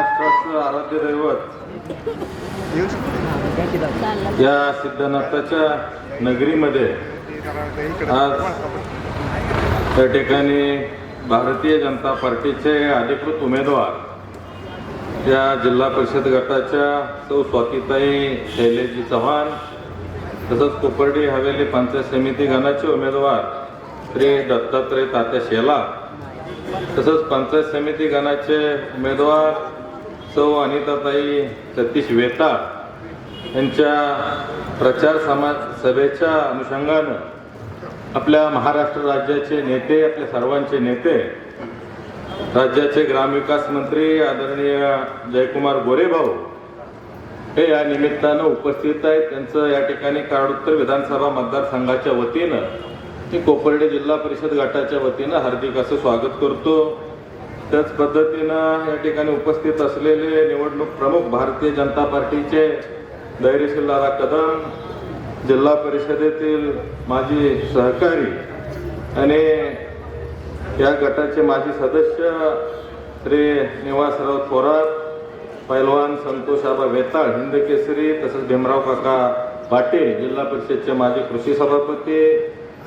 महाराष्ट्राचं आराध्य दैवत या सिद्धनाथाच्या नगरीमध्ये आज त्या ठिकाणी भारतीय जनता पार्टीचे अधिकृत उमेदवार या जिल्हा परिषद गटाच्या सौ स्वातीताई शैलेजी चव्हाण, तसंच कोपर्डी हवेली पंचायत समिती गणाचे उमेदवार श्री दत्तात्रय तात्या शेला, तसंच पंचायत समिती गणाचे उमेदवार सौ अनिताताई सतीश वेता यांच्या प्रचार सभेच्या अनुषंगानं आपल्या महाराष्ट्र राज्याचे नेते, आपल्या सर्वांचे नेते, राज्याचे ग्रामविकास मंत्री आदरणीय जयकुमार गोरे भाऊ हे या निमित्तानं उपस्थित आहेत. त्यांचं या ठिकाणी कारड विधानसभा मतदारसंघाच्या वतीनं मी कोपर्डी जिल्हा परिषद गटाच्या वतीनं हार्दिक असं स्वागत करतो. त्याच पद्धतीनं या ठिकाणी उपस्थित असलेले निवडणूक प्रमुख भारतीय जनता पार्टीचे धैर्यशील दादा कदम, जिल्हा परिषदेतील माजी सहकारी आणि या गटाचे माजी सदस्य श्री निवासराव थोरात, पैलवान संतोष आबा वेताळ हिंदकेसरी, तसंच भीमराव काका पाटील जिल्हा परिषदचे माजी कृषी सभापती,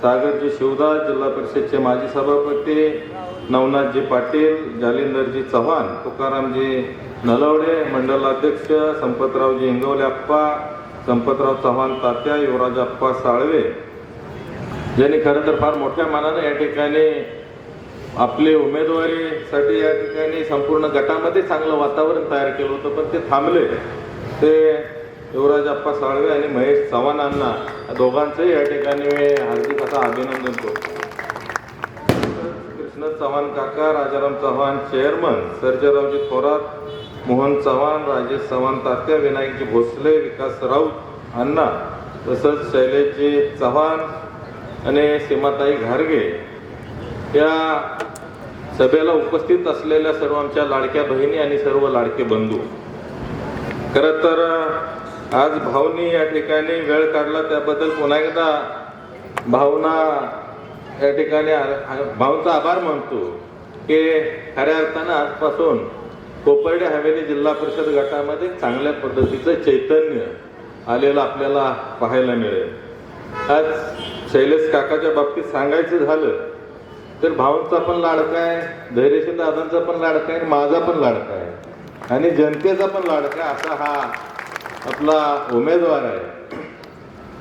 सागरजी शिवदास जिल्हा परिषदचे माजी सभापती, नवनाथजी पाटील, जालिंदरजी चव्हाण, तुकारामजी नलवडे मंडलाध्यक्ष, संपतरावजी इंगवले अप्पा, संपतराव चव्हाण तात्या, युवराज अप्पा साळवे यांनी खरं तर फार मोठ्या मानानं या ठिकाणी आपले उमेदवारीसाठी या ठिकाणी संपूर्ण गटामध्ये चांगलं वातावरण तयार केलं होतं, पण ते थांबले. ते युवराज अप्पा साळवे आणि महेश चव्हाणांना दोघांचंही या ठिकाणी मी हार्दिक असं अभिनंदन करतो. कृष्ण चव्हाण काका, राजाराम चव्हाण चेअरमन, सर्जेरावजी थोरात, मोहन चव्हाण, राजेश चव्हाण तात्या, विनायकजी भोसले, विकास राऊत अण्णा, तसंच शैलेशजी चव्हाण आणि सीमाताई घारगे या सभेला उपस्थित असलेल्या सर्व आमच्या लाडक्या बहिणी आणि सर्व लाडके बंधू, खरं तर आज भाऊनी या ठिकाणी वेळ काढला त्याबद्दल पुन्हा एकदा भावना या ठिकाणी भाऊंचा आभार मानतो की खऱ्या अर्थानं आजपासून कोपर्डी हवेली जिल्हा परिषद गटामध्ये चांगल्या पद्धतीचं चैतन्य आलेलं आपल्याला पाहायला मिळेल. आज शैलेश काकाच्या बाबतीत सांगायचं झालं तर भाऊंचा पण लाडका आहे, धैर्यशील दादांचा पण लाडका आहे, माझा पण लाडका आहे आणि जनतेचा पण लाडका असा हा आपला उमेदवार आहे.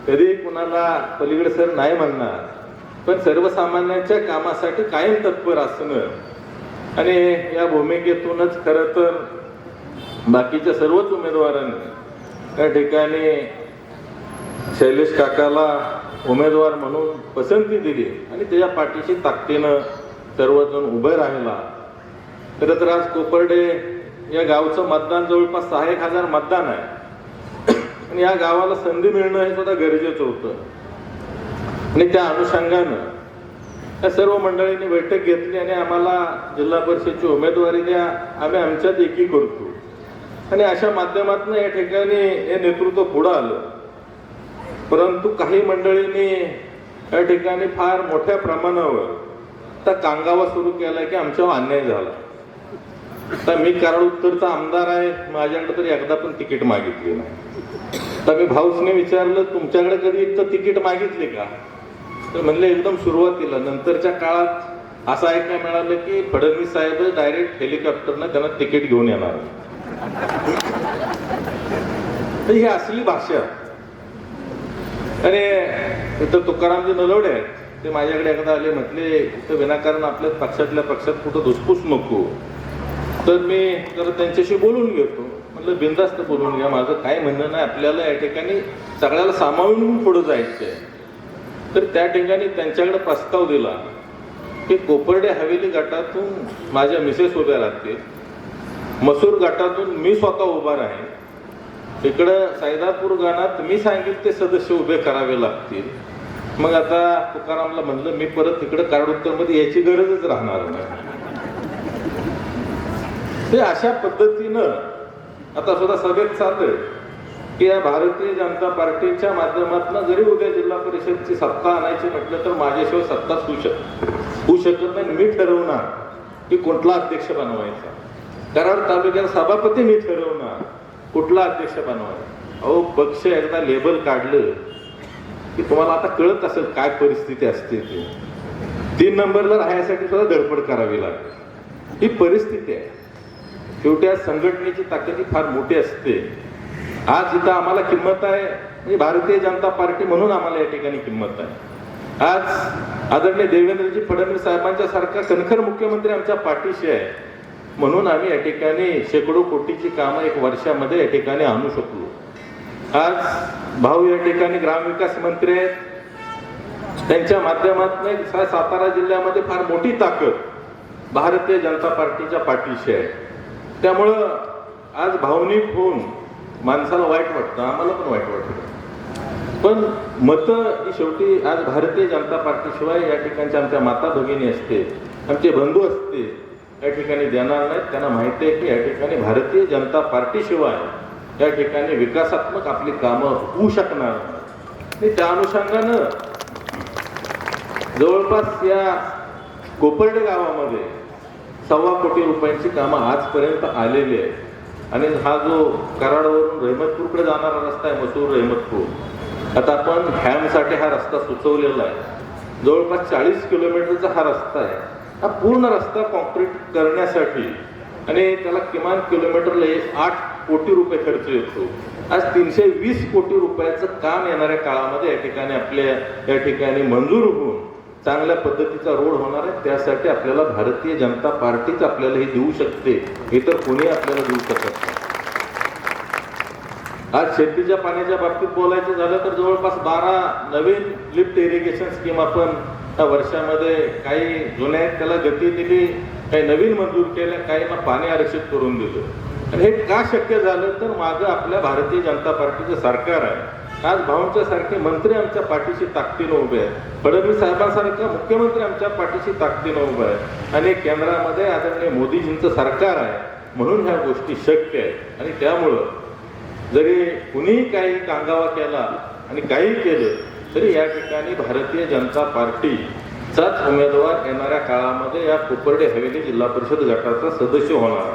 कधी कुणाला पलीकडे सर नाही म्हणणार, पण सर्वसामान्यांच्या कामासाठी कायम तत्पर असणं आणि या भूमिकेतूनच खरं तर बाकीच्या सर्वच उमेदवारांनी या ठिकाणी शैलेश काकाला उमेदवार म्हणून पसंती दिली आणि त्याच्या पाठीशी ताकदीनं सर्वजण उभे राहिला. खरं तर आज कोपर्डे या गावचं मतदान जवळपास 6,000 मतदान आहे आणि या गावाला संधी मिळणं हे सुद्धा गरजेचं होतं आणि त्या अनुषंगानं या सर्व मंडळींनी बैठक घेतली आणि आम्हाला जिल्हा परिषदची उमेदवारी द्या, आम्ही आमच्यात एकी करतो आणि अशा माध्यमातून या ठिकाणी हे नेतृत्व पुढं आलं. परंतु काही मंडळींनी या ठिकाणी फार मोठ्या प्रमाणावर आता कांगावा सुरू केला की आमच्यावर अन्याय झाला. आता मी कराड उत्तरचा आमदार आहे, माझ्याकडे तरी एकदा पण तिकीट मागितली नाही. तर मी भाऊसने विचारलं तुमच्याकडे कधी इतकं तिकीट मागितले का, तर म्हणले एकदम सुरुवातीला. नंतरच्या काळात असं ऐकायला मिळालं की फडणवीस साहेब डायरेक्ट हेलिकॉप्टरनं त्यांना तिकीट घेऊन येणार. ही असली भाषा. आणि इथं तुकारामजी नलवडे आहेत, ते माझ्याकडे एकदा आले, म्हटले इथं विनाकारण आपल्या पक्षातल्या पक्षात कुठं धुसफूस नको. तर मी जरा त्यांच्याशी बोलून घेतो. म्हटलं बिनधास्त बोलून घ्या, माझं काय म्हणणं नाही, आपल्याला या ठिकाणी सगळ्याला सामावून पुढं जायचं आहे. तर त्या ठिकाणी त्यांच्याकडे प्रस्ताव दिला की कोपर्डे हवेली गटातून माझ्या मिसेस उभ्या राहतील, मसूर गटातून मी स्वतः उभा राहीन, इकडं सैदापूर गणात मी सांगितले ते सदस्य उभे करावे लागतील. मग आता तुकारामला म्हणलं मी परत इकडं कराड उत्तरमध्ये याची गरजच राहणार नाही. ते अशा पद्धतीनं आता सुद्धा सभेत चाललंय की या भारतीय जनता पार्टीच्या माध्यमातून जरी उद्या जिल्हा परिषदची सत्ता आणायची म्हटलं तर माझ्याशिवाय सत्ताच होऊ शकत नाही. मी ठरवणार की कुठला अध्यक्ष बनवायचा. कराड तालुक्यात सभापती मी ठरवणार, कुठला अध्यक्ष बनवणार. अहो पक्ष एकदा लेबल काढलं की तुम्हाला आता कळत असेल काय परिस्थिती असते ती. 3 नंबरला राहण्यासाठी सुद्धा धडपड करावी लागते. ही परिस्थिती आहे. शेवटी आज संघटनेची ताकद ही फार मोठी असते. आज इथं आम्हाला किंमत आहे म्हणजे भारतीय जनता पार्टी म्हणून आम्हाला या ठिकाणी किंमत आहे. आज आदरणीय देवेंद्रजी फडणवीस साहेबांच्या सारखा कणखर मुख्यमंत्री आमच्या पाठीशी आहे म्हणून आम्ही या ठिकाणी शेकडो कोटीची कामं 1 वर्षामध्ये या ठिकाणी आणू शकलो. आज भाऊ या ठिकाणी ग्रामविकास मंत्री आहेत, त्यांच्या माध्यमातून सातारा जिल्ह्यामध्ये फार मोठी ताकद भारतीय जनता पार्टीच्या पाठीशी आहे. त्यामुळं आज भावनिक होऊन माणसाला वाईट वाटतं, आम्हाला पण वाईट वाटतं, पण मतं ही शेवटी आज भारतीय जनता पार्टीशिवाय या ठिकाणच्या आमच्या माता भगिनी असते, आमचे बंधू असते, या ठिकाणी देणार नाहीत. त्यांना माहिती आहे की या ठिकाणी भारतीय जनता पार्टीशिवाय या ठिकाणी विकासात्मक आपली कामं होऊ शकणार नाही. त्या अनुषंगानं जवळपास या कोपर्डे गावामध्ये 1.25 कोटी रुपयांची कामं आजपर्यंत आलेली आहे. आणि हा जो कराडवरून रहमतपूरकडे जाणारा रस्ता आहे, मसूर रहमतपूर, आता आपण हॅमसाठी हा रस्ता सुचवलेला आहे. जवळपास 40 किलोमीटरचा हा रस्ता आहे. हा पूर्ण रस्ता कॉन्क्रीट करण्यासाठी आणि त्याला किमान किलोमीटरला 8 कोटी रुपये खर्च येतो. आज 320 कोटी रुपयाचं काम येणाऱ्या काळामध्ये या ठिकाणी आपल्या या ठिकाणी मंजूर होऊन चांगल्या पद्धतीचा रोड होणार आहे. त्यासाठी आपल्याला भारतीय जनता पार्टीच आपल्याला हे देऊ शकते, इतर कोणी आपल्याला देऊ शकत नाही. आज शेतीच्या पाण्याच्या बाबतीत बोलायचं झालं तर जवळपास 12 नवीन लिफ्ट इरिगेशन स्कीम आपण या वर्षामध्ये, काही जुन्या आहेत त्याला गती दिली, काही नवीन मंजूर केल्या, काहींना पाणी आरक्षित करून दिलं. आणि हे का शक्य झालं तर मागं आपल्या भारतीय जनता पार्टीचं सरकार आहे. आज भाऊंच्या सारखे मंत्री आमच्या पाठीशी ताकदीनं उभे आहेत, फडणवीस साहेबांसारखा मुख्यमंत्री आमच्या पाठीशी ताकदीनं उभे आहेत, आणि केंद्रामध्ये आदरणीय मोदीजींचं सरकार आहे म्हणून ह्या गोष्टी शक्य आहेत. आणि त्यामुळं जरी कुणीही काही कांगावा केला आणि काही केलं तरी या ठिकाणी भारतीय जनता पार्टीचाच उमेदवार येणाऱ्या काळामध्ये या कोपर्डे हवेली जिल्हा परिषद गटाचा सदस्य होणार.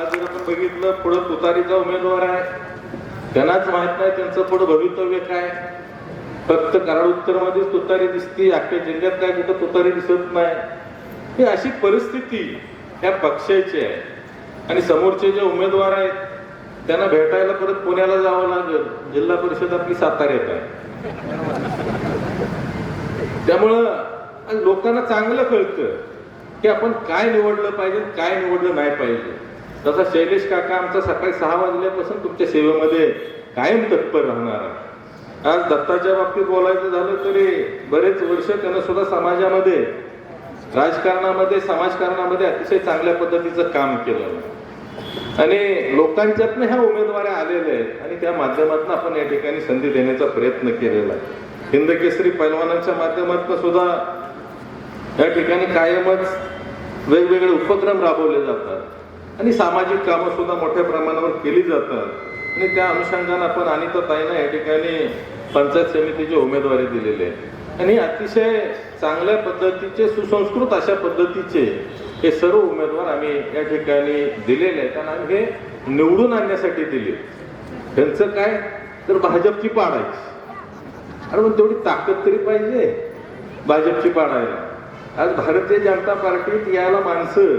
आज जर आपण बघितलं पुढं तुतारीचा उमेदवार आहे, त्यांनाच माहित नाही त्यांचं पुढं भवितव्य काय. फक्त कराड उत्तरमध्येच तुतारी दिसती, अख्ख्या जिल्ह्यात काय कुठं तुतारी दिसत नाही. ही अशी परिस्थिती या पक्षाची आहे. आणि समोरचे जे उमेदवार आहेत त्यांना भेटायला परत पुण्याला जावं लागेल. जिल्हा परिषद आपली साताऱ्यात आहे. त्यामुळं लोकांना चांगलं कळतं की आपण काय निवडलं पाहिजे, काय निवडलं नाही पाहिजे. तसा शैलेश काका आमचा सकाळी 6 वाजल्यापासून तुमच्या सेवेमध्ये कायम तत्पर राहणार आहे. आज दत्ताच्या बाबतीत बोलायचं झालं तरी बरेच वर्ष त्यानं सुद्धा समाजामध्ये, राजकारणामध्ये, समाजकारणामध्ये अतिशय चांगल्या पद्धतीचं काम केलं आणि लोकांच्यातनं ह्या उमेदवारी आलेल्या आहेत आणि त्या माध्यमातून आपण या ठिकाणी संधी देण्याचा प्रयत्न केलेला आहे. हिंदकेसरी पैलवानांच्या माध्यमातून सुद्धा या ठिकाणी कायमच वेगवेगळे उपक्रम राबवले जातात आणि सामाजिक कामं सुद्धा मोठ्या प्रमाणावर केली जातात. आणि त्या अनुषंगाने आपण अनिता ताईंना या ठिकाणी पंचायत समितीची उमेदवारी दिलेली आहे. आणि अतिशय चांगल्या पद्धतीचे, सुसंस्कृत अशा पद्धतीचे हे सर्व उमेदवार आम्ही या ठिकाणी दिलेले आहेत. आणि आम्ही हे निवडून आणण्यासाठी दिले. त्यांचं काय तर भाजपची पाडायची, अरे पण तेवढी ताकद तरी पाहिजे भाजपची पाडायला. आज भारतीय जनता पार्टीत यायला माणसं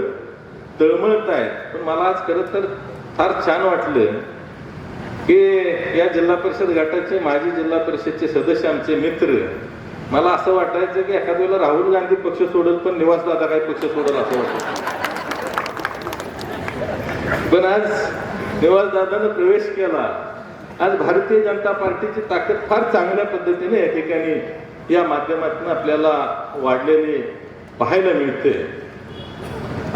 तळमळत आहेत. पण मला आज खरं तर फार छान वाटलं की या जिल्हा परिषद गटाचे माजी जिल्हा परिषदचे सदस्य, आमचे मित्र, मला असं वाटायचं की एखाद्या वेळेला राहुल गांधी पक्ष सोडल पण निवासदादा काही पक्ष सोडल असं वाटत. पण आज निवासदादानं प्रवेश केला. आज भारतीय जनता पार्टीची ताकद फार चांगल्या पद्धतीने या ठिकाणी या माध्यमातून आपल्याला वाढलेली पाहायला मिळते.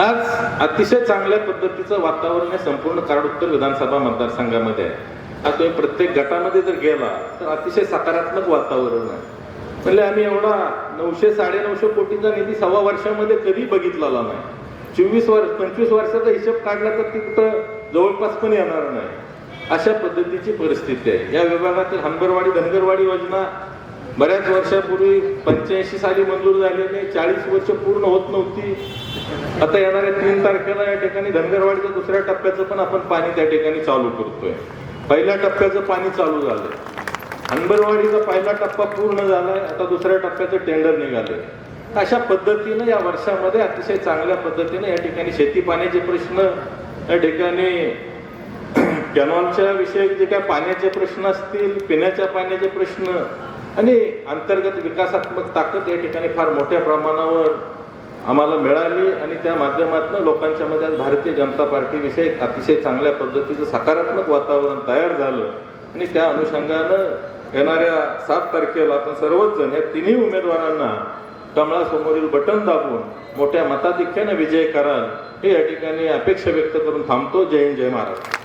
आज अतिशय चांगल्या पद्धतीचं वातावरण आहे संपूर्ण कराड उत्तर विधानसभा मतदारसंघामध्ये आहे. आज तुम्ही प्रत्येक गटामध्ये जर गेला तर अतिशय सकारात्मक वातावरण आहे. म्हणजे आम्ही एवढा 900-950 कोटीचा निधी 1.25 वर्षामध्ये कधी बघितलेला नाही. 25 वर्षाचा हिशोब काढला तर ती कुठं जवळपास पण येणार नाही. अशा पद्धतीची परिस्थिती आहे. या विभागातील हंबरवाडी धनगरवाडी योजना बऱ्याच वर्षापूर्वी 85 साली मंजूर झालेली 40 वर्ष पूर्ण होत नव्हती. आता येणाऱ्या 3 तारखेला या ठिकाणी धनगरवाडीच्या दुसऱ्या टप्प्याचं पण आपण पाणी त्या ठिकाणी चालू करतोय. पहिल्या टप्प्याचं पाणी चालू झालंय. अंबरवाडीचा पहिला टप्पा पूर्ण झालाय. आता दुसऱ्या टप्प्याचं टेंडर निघाले. अशा पद्धतीनं या वर्षामध्ये अतिशय चांगल्या पद्धतीनं या ठिकाणी शेती पाण्याचे प्रश्न, या ठिकाणी कॅनॉलच्या विषयी जे काय पाण्याचे प्रश्न असतील, पिण्याच्या पाण्याचे प्रश्न आणि अंतर्गत विकासात्मक ताकद या ठिकाणी फार मोठ्या प्रमाणावर आम्हाला मिळाली आणि त्या माध्यमातून लोकांच्या मध्ये आज भारतीय जनता पार्टीविषयी अतिशय चांगल्या पद्धतीचं सकारात्मक वातावरण तयार झालं. आणि त्या अनुषंगानं येणाऱ्या 7 तारखेला आपण सर्वच जण या तिन्ही उमेदवारांना कमळासमोरील बटन दाबून मोठ्या मताधिक्याने विजय कराल हे या ठिकाणी अपेक्षा व्यक्त करून थांबतो. जय हिंद, जय महाराष्ट्र.